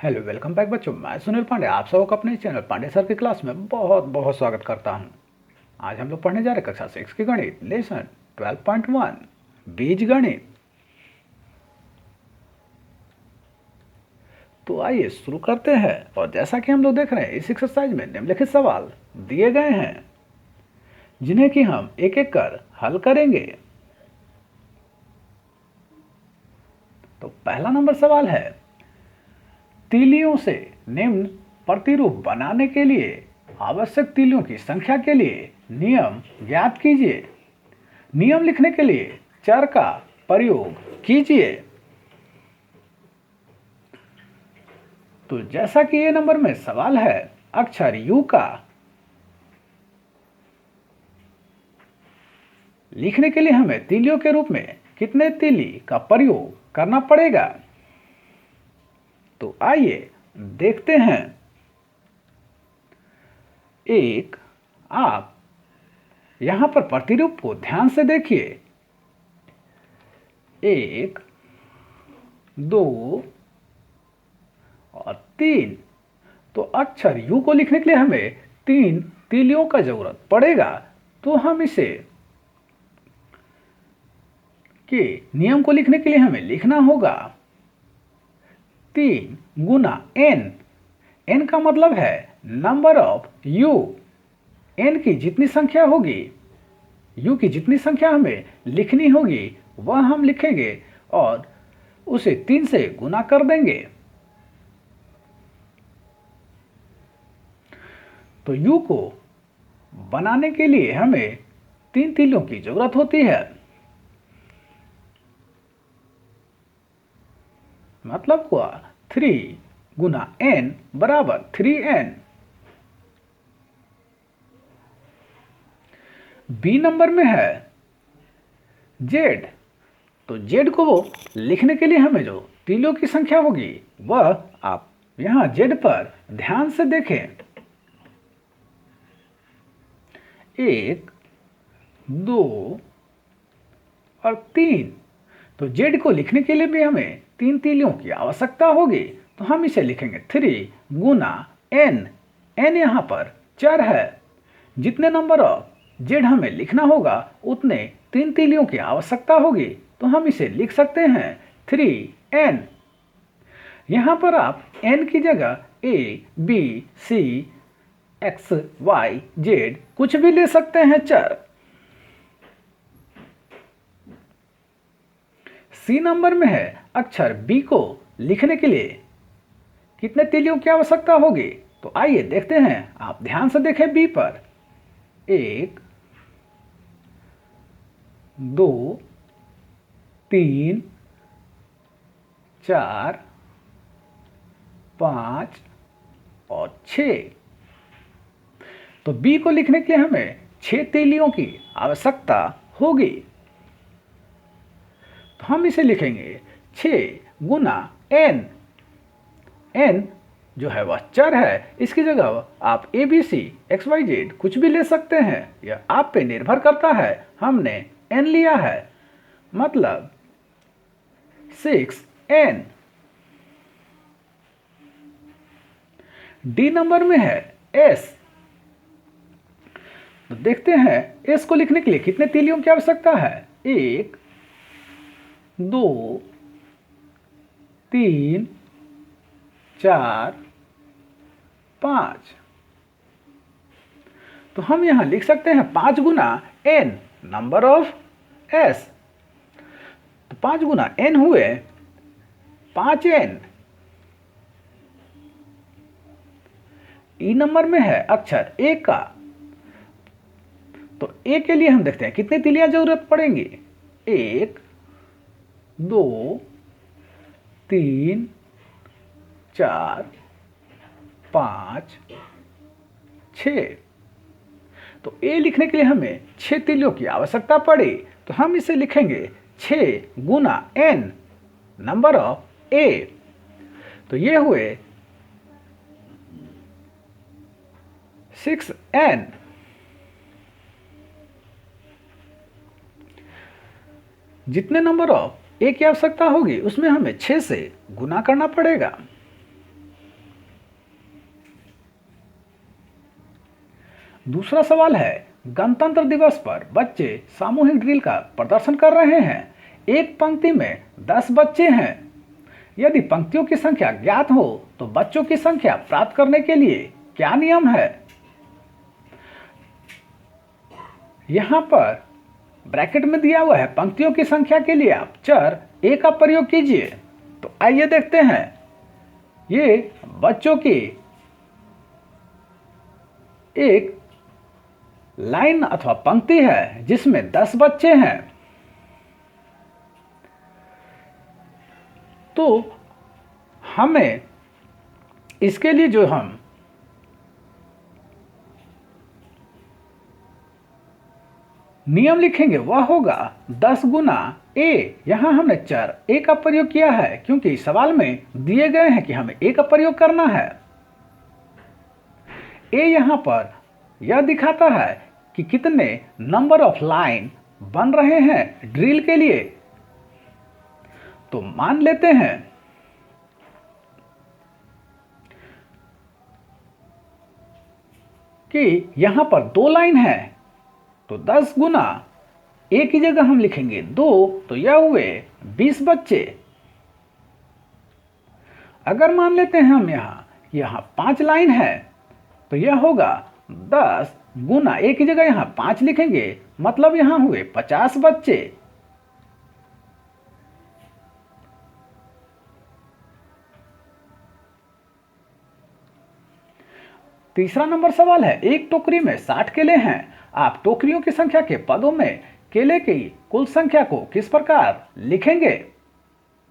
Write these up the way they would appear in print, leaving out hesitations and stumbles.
Hello welcome back बच्चों, मैं सुनील पांडे आप सबको अपने चैनल पांडे सर की क्लास में बहुत बहुत स्वागत करता हूं। आज हम लोग पढ़ने जा रहे हैं कक्षा 6 की गणित लेसन 12.1 बीज गणित। तो आइए शुरू करते हैं। और जैसा कि हम लोग देख रहे हैं, इस एक्सरसाइज में निम्नलिखित सवाल दिए गए हैं जिन्हें कि हम एक एक कर हल करेंगे। तो पहला नंबर सवाल है, तीलियों से निम्न प्रतिरूप बनाने के लिए आवश्यक तीलियों की संख्या के लिए नियम ज्ञात कीजिए। नियम लिखने के लिए चर का प्रयोग कीजिए। तो जैसा कि ये नंबर में सवाल है, अक्षर यू का लिखने के लिए हमें तीलियों के रूप में कितने तीली का प्रयोग करना पड़ेगा। तो आइए देखते हैं। एक, आप यहां पर प्रतिरूप को ध्यान से देखिए। 1, 2 और 3। तो अक्षर यू को लिखने के लिए हमें 3 तीलियों का जरूरत पड़ेगा। तो हम इसे के नियम को लिखने के लिए हमें लिखना होगा 3 गुना n। n का मतलब है नंबर ऑफ u। n की जितनी संख्या होगी, u की जितनी संख्या हमें लिखनी होगी वह हम लिखेंगे और उसे 3 से गुना कर देंगे। तो u को बनाने के लिए हमें 3 तीलियों की जरूरत होती है। मतलब हुआ 3 गुना n बराबर 3n। बी नंबर में है z। तो z को लिखने के लिए हमें जो तीलियों की संख्या होगी वह आप यहां z पर ध्यान से देखें। 1, 2 और 3। तो z को लिखने के लिए भी हमें 3 तीलियों की आवश्यकता होगी। तो हम इसे लिखेंगे 3 गुना n। n यहाँ पर चर है। जितने नंबर ऑफ z हमें लिखना होगा उतने 3 तीलियों की आवश्यकता होगी। तो हम इसे लिख सकते हैं 3n। यहाँ पर आप n की जगह a, b, c, x, y, z कुछ भी ले सकते हैं चर। सी नंबर में है, अक्षर बी को लिखने के लिए कितने तीलियों की आवश्यकता होगी। तो आइए देखते हैं। आप ध्यान से देखें बी पर। 1, 2, 3, 4, 5 और 6। तो बी को लिखने के लिए हमें 6 तीलियों की आवश्यकता होगी। तो हम इसे लिखेंगे 6 गुना n। n जो है वह चर है। इसकी जगह आप A B C X Y Z कुछ भी ले सकते हैं। यह आप पे निर्भर करता है। हमने n लिया है, मतलब 6n। डी नंबर में है s। तो देखते हैं s को लिखने के लिए कितने तीलियों की आवश्यकता है। 1, 2, 3, 4, 5। तो हम यहां लिख सकते हैं 5 गुना n नंबर ऑफ s। तो 5 गुना n हुए 5n। ई नंबर में है अक्षर ए का। तो ए के लिए हम देखते हैं कितनी तीलियां जरूरत पड़ेंगी। 1, 2, 3, 4, 5, 6। तो ए लिखने के लिए हमें 6 तीलियों की आवश्यकता पड़ी। तो हम इसे लिखेंगे 6 गुना n नंबर ऑफ ए। तो ये हुए 6n। जितने नंबर ऑफ ए की आवश्यकता होगी उसमें हमें 6 से गुना करना पड़ेगा। दूसरा सवाल है, गणतंत्र दिवस पर बच्चे सामूहिक ड्रिल का प्रदर्शन कर रहे हैं। एक पंक्ति में 10 बच्चे हैं। यदि पंक्तियों की संख्या ज्ञात हो तो बच्चों की संख्या प्राप्त करने के लिए क्या नियम है? यहां पर ब्रैकेट में दिया हुआ है पंक्तियों की संख्या के लिए आप चर a का प्रयोग कीजिए। तो आइए देखते हैं। ये बच्चों की एक लाइन अथवा पंक्ति है जिसमें 10 बच्चे हैं। तो हमें इसके लिए जो हम नियम लिखेंगे वह होगा 10 गुना a। यहां हमने चर a का प्रयोग किया है क्योंकि सवाल में दिए गए हैं कि हमें a का प्रयोग करना है। a यहां पर यह दिखाता है कि कितने नंबर ऑफ लाइन बन रहे हैं ड्रिल के लिए। तो मान लेते हैं कि यहां पर 2 लाइन है, तो 10 गुना a की जगह हम लिखेंगे 2, तो यह हुए 20 बच्चे। अगर मान लेते हैं हम यहां 5 लाइन है, तो यह होगा 10 गुना a की जगह यहां 5 लिखेंगे, मतलब यहां हुए 50 बच्चे। तीसरा नंबर सवाल है, एक टोकरी में 60 केले हैं। आप टोकरियों की संख्या के पदों में केले की कुल संख्या को किस प्रकार लिखेंगे?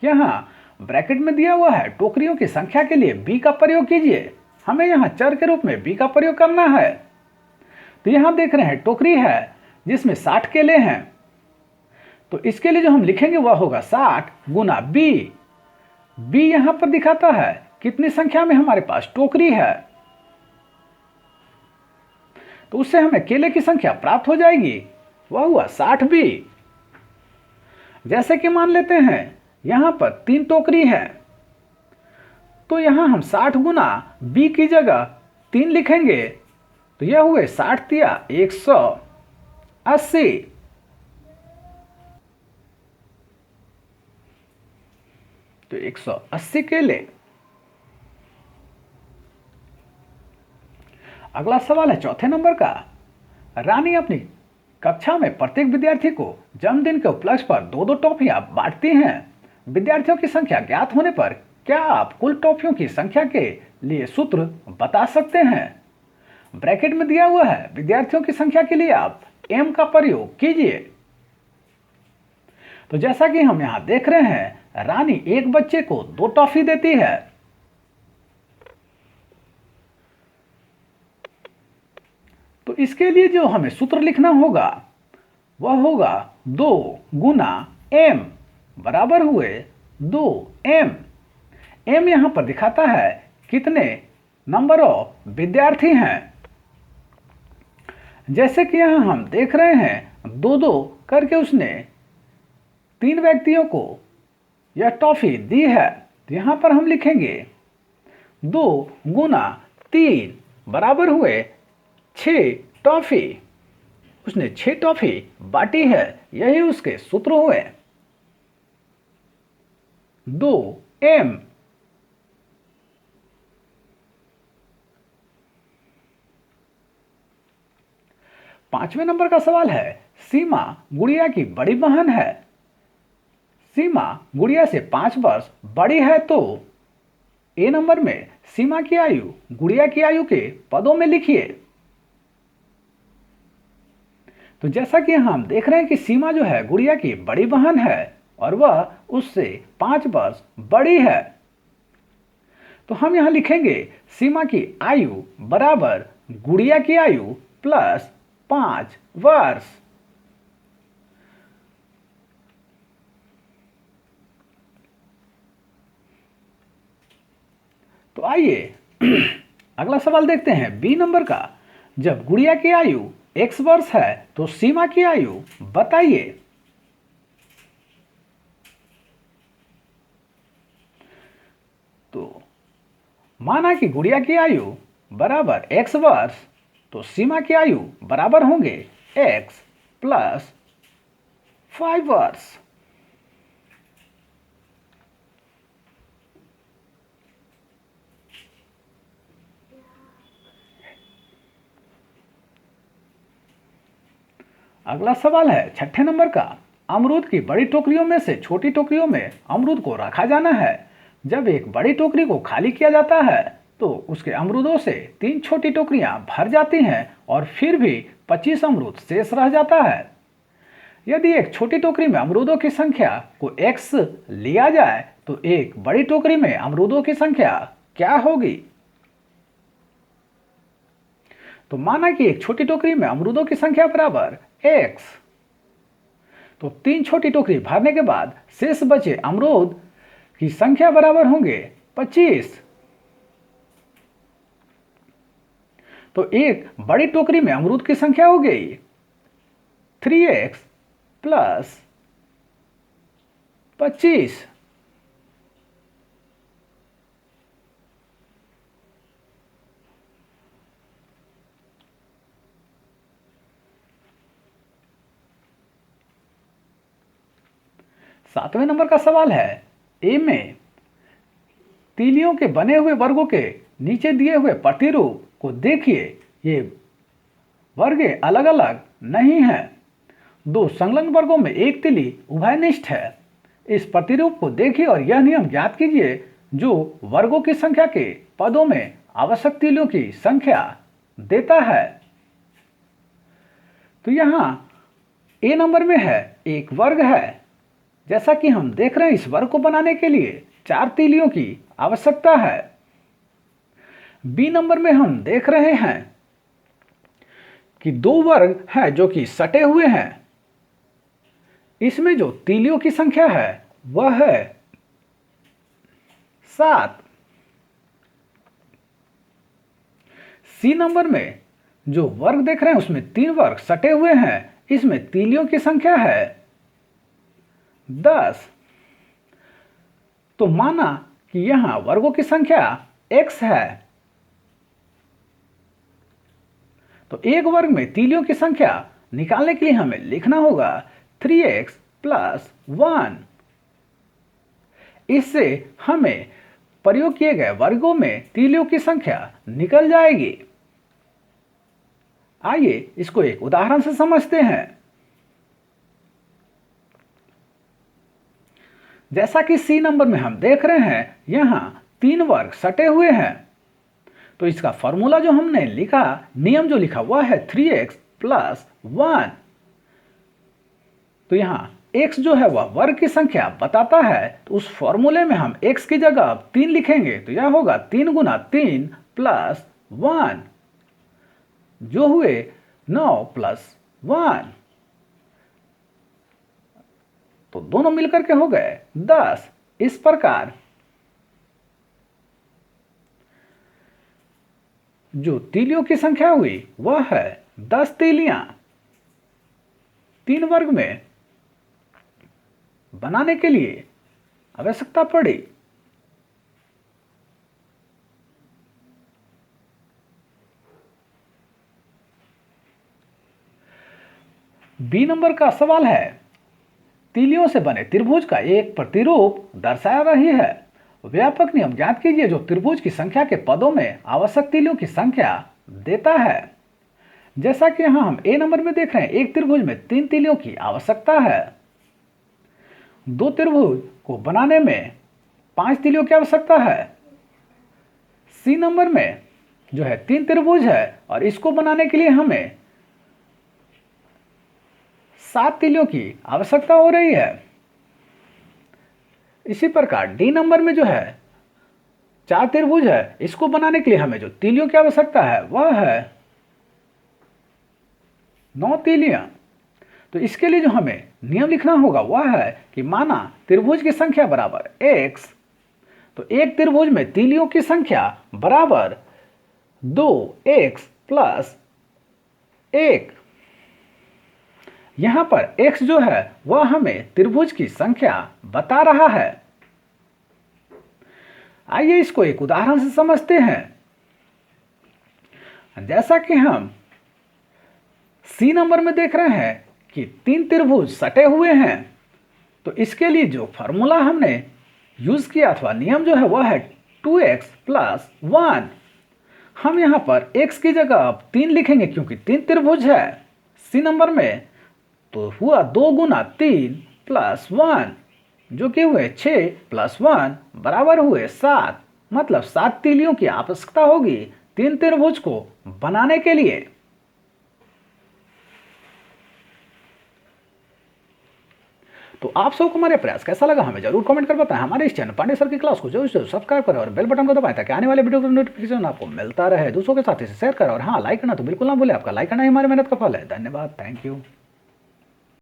यहां ब्रैकेट में दिया हुआ है टोकरियों की संख्या के लिए b का प्रयोग कीजिए। हमें यहां चर के रूप में b का प्रयोग करना है। तो यहां देख रहे हैं टोकरी है जिसमें 60 केले हैं। तो इसके लिए जो हम लिखेंगे वह होगा 60 गुना b। b यहां पर दिखाता है कितनी संख्या में हमारे पास टोकरी है, तो उससे हमें केले की संख्या प्राप्त हो जाएगी, वह हुआ 60b। जैसे कि मान लेते हैं यहां पर 3 टोकरी है, तो यहां हम 60 गुना b की जगह 3 लिखेंगे, तो यह हुए 60 तिया 180। तो 180 केले। अगला सवाल है चौथे नंबर का। रानी अपनी कक्षा में प्रत्येक विद्यार्थी को जन्मदिन के उपलक्ष्य पर 2-2 टॉफियां बांटती हैं। विद्यार्थियों की संख्या ज्ञात होने पर क्या आप कुल टॉफियों की संख्या के लिए सूत्र बता सकते हैं? ब्रैकेट में दिया हुआ है विद्यार्थियों की संख्या के लिए आप m का प्रयोग कीजिए। तो जैसा कि हम यहां देख रहे हैं, रानी एक बच्चे को 2 टॉफी देती है। तो इसके लिए जो हमें सूत्र लिखना होगा वह होगा 2 गुना m बराबर हुए 2m। m यहां पर दिखाता है कितने नंबर ऑफ विद्यार्थी हैं। जैसे कि यहां हम देख रहे हैं 2-2 करके उसने 3 व्यक्तियों को यह टॉफी दी है। तो यहां पर हम लिखेंगे 2 गुना 3 बराबर हुए 6 टॉफी। उसने 6 टॉफी बांटी है, यही उसके सूत्र हुए 2m। पांचवें नंबर का सवाल है, सीमा गुड़िया की बड़ी बहन है। सीमा गुड़िया से 5 वर्ष बड़ी है, तो ए नंबर में सीमा की आयु गुड़िया की आयु के पदों में लिखिए। तो जैसा कि हम देख रहे हैं कि सीमा जो है गुड़िया की बड़ी बहन है और वह उससे 5 वर्ष बड़ी है। तो हम यहां लिखेंगे सीमा की आयु बराबर गुड़िया की आयु प्लस 5 वर्ष। तो आइए अगला सवाल देखते हैं बी नंबर का। जब गुड़िया की आयु x वर्ष है तो सीमा की आयु बताइए। तो माना कि गुड़िया की आयु बराबर x वर्ष तो सीमा की आयु बराबर होंगे x प्लस 5 वर्ष। अगला सवाल है 6ठे नंबर का। अमरूद की बड़ी टोकरियों में से छोटी टोकरियों में अमरूद को रखा जाना है। जब एक बड़ी टोकरी को खाली किया जाता है तो उसके अमरूदों से 3 छोटी टोकरियां भर जाती हैं और फिर भी 25 अमरूद शेष रह जाता है। यदि एक छोटी टोकरी में अमरूदों की संख्या को x लिया जाए तो एक बड़ी टोकरी में अमरूदों की संख्या क्या होगी? तो माना कि एक छोटी टोकरी में अमरूदों की संख्या बराबर x, तो 3 छोटी टोकरी भरने के बाद शेष बचे अमरूद की संख्या बराबर होंगे 25। तो एक बड़ी टोकरी में अमरूद की संख्या हो गई 3x प्लस 25। सातवें नंबर का सवाल है ए में तीलियों के बने हुए वर्गों के नीचे दिए हुए प्रतिरूप को देखिए। ये वर्ग अलग अलग नहीं हैं। दो संलग्न वर्गों में एक तीली उभयनिष्ठ है। इस प्रतिरूप को देखिए और यह नियम ज्ञात कीजिए जो वर्गों की संख्या के पदों में आवश्यक तीलियों की संख्या देता है। तो यहां ए नंबर में है एक वर्ग है। जैसा कि हम देख रहे हैं इस वर्ग को बनाने के लिए 4 तीलियों की आवश्यकता है। बी नंबर में हम देख रहे हैं कि 2 वर्ग है जो कि सटे हुए हैं। इसमें जो तीलियों की संख्या है वह है 7। सी नंबर में जो वर्ग देख रहे हैं उसमें 3 वर्ग सटे हुए हैं। इसमें तीलियों की संख्या है 10। तो माना कि यहां वर्गों की संख्या x है। तो एक वर्ग में तीलियों की संख्या निकालने के लिए हमें लिखना होगा 3x प्लस 1। इससे हमें प्रयोग किए गए वर्गों में तीलियों की संख्या निकल जाएगी। आइए इसको एक उदाहरण से समझते हैं। जैसा कि सी नंबर में हम देख रहे हैं यहां 3 वर्ग सटे हुए हैं। तो इसका फॉर्मूला जो हमने लिखा, नियम जो लिखा वह है 3x प्लस 1। तो यहां x जो है वह वर्ग की संख्या बताता है। तो उस फॉर्मूले में हम x की जगह अब 3 लिखेंगे। तो यह होगा 3 गुना 3 प्लस 1 जो हुए 9 प्लस 1। तो दोनों मिलकर के हो गए 10। इस प्रकार जो तीलियों की संख्या हुई वह है 10 तीलियां 3 वर्ग में बनाने के लिए आवश्यकता पड़ी। बी नंबर का सवाल है तीलियों से बने त्रिभुज का एक प्रतिरूप दर्शाया रही है। व्यापक नियम ज्ञात कीजिए जो त्रिभुज की संख्या के पदों में आवश्यक तीलियों की संख्या देता है। जैसा कि यहां हम ए नंबर में देख रहे हैं एक त्रिभुज में 3 तीलियों की आवश्यकता है। 2 त्रिभुज को बनाने में 5 तीलियों की आवश्यकता है। सी नंबर में जो है 3 त्रिभुज है और इसको बनाने के लिए हमें 7 तीलियों की आवश्यकता हो रही है। इसी प्रकार डी नंबर में जो है 4 त्रिभुज है। इसको बनाने के लिए हमें जो तीलियों की आवश्यकता है वह है 9 तीलियां। तो इसके लिए जो हमें नियम लिखना होगा वह है कि माना त्रिभुज की संख्या बराबर x, तो एक त्रिभुज में तीलियों की संख्या बराबर 2x प्लस 1। यहां पर x जो है वह हमें त्रिभुज की संख्या बता रहा है। आइए इसको एक उदाहरण से समझते हैं। जैसा कि हम सी नंबर में देख रहे हैं कि 3 त्रिभुज सटे हुए हैं, तो इसके लिए जो फॉर्मूला हमने यूज किया अथवा नियम जो है वह है 2x + 1। हम यहाँ पर x की जगह अब 3 लिखेंगे क्योंकि 3 त्रिभुज है सी नंबर में, तो हुआ 2 गुना 3 + 1 जो कि हुए 6 + 1 बराबर हुए 7। मतलब 7 तीलियों की आवश्यकता होगी 3 त्रिभुज को बनाने के लिए। तो आप सबको हमारे प्रयास कैसा लगा हमें जरूर कमेंट कर बताएं। हमारे इस चैनल पांडे सर की क्लास को जरूर सब्सक्राइब करें और बेल बटन को दबाएं ताकि आने वाले वीडियो का नोटिफिकेशन आपको मिलता रहे। दूसरों के साथ इसे शेयर करें और हाँ, लाइक करना तो बिल्कुल ना भूलें। आपका लाइक करना ही हमारी मेहनत का फल है। धन्यवाद, थैंक यू।